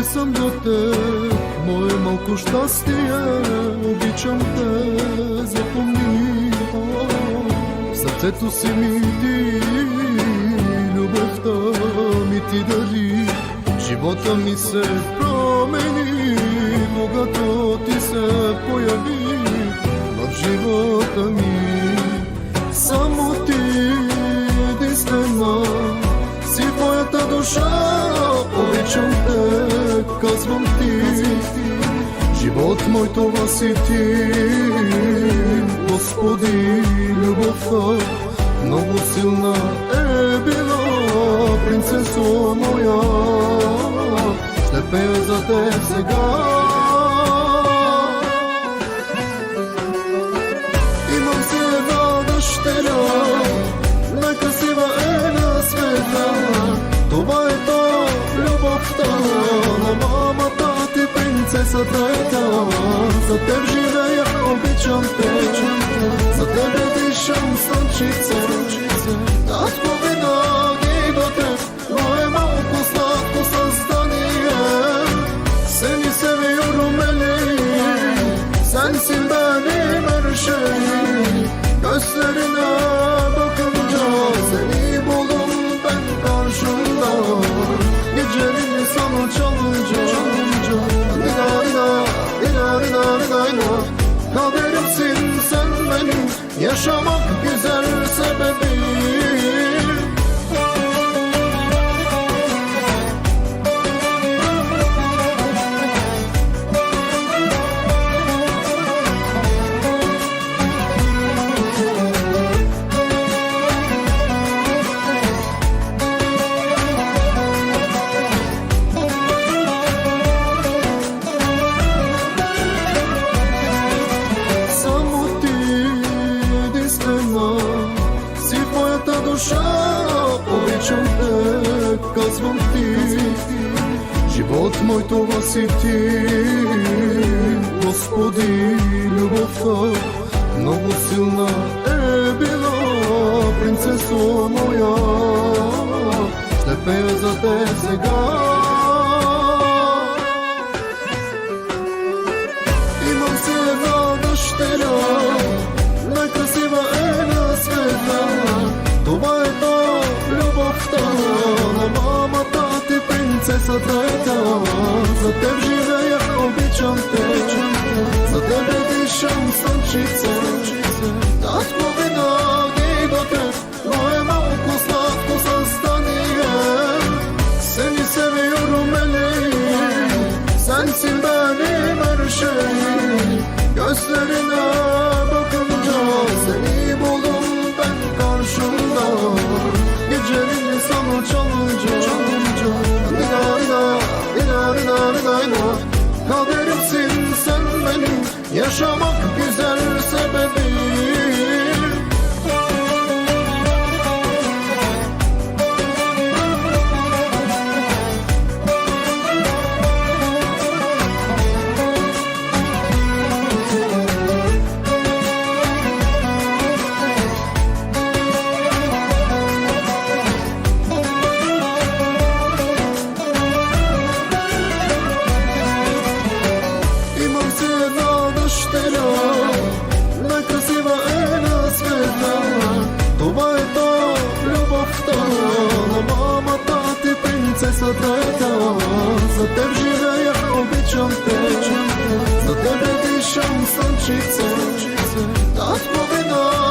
съм до теб, мое малко щастие, обичам те, запомни. В сърцето си ми ти, любовта ми ти дари, живота ми се промени, когато ти се появи в живота ми. Само ти единствена си в моята душа, обичам те, казвам ти. Живот мой, това си ти, Господи, любовта много силна е била, принцесо моя, ще пея за теб сега. Имам си една дъщеря, най-красива е на света, това е то любовта на мамата ти, принцесата е та. За теб живея, обичам те, за тебе дишам слънчице. Аз винаги до теб, но е малко сладко създание. Seni seviyorum Elif, sensin benim her şeyim. Gözlerine bakınca seni buldum ben karşımda. Geceleri sana çalınca kaderimsin sen benim, yaşamak güzel sebebim. Обичам те, казвам ти, живот мой, това си ти, Господи, любовта много силна е била, принцесо моя, ще пея за те сега. Имам си една дъщеря, най-красива е на света, това е то любовта на мамата ти, принцесата е та. За теб живея, обичам те, за тебе дишам слънчице. Аз винаги до теб, но е малко сладко създание. Seni seviyorum Elif, sensin benim her şeyim. Gözlerine bakınca seni buldum ben karşımda. Geceleri sana çalınca kaderimsin sen benim, yaşamak güzel sebebim. Най-красива е на света, това е то любовта на мамата ти, принцесата е та. За теб живея, обичам те, за тебе дишам слънчице. Аз винаги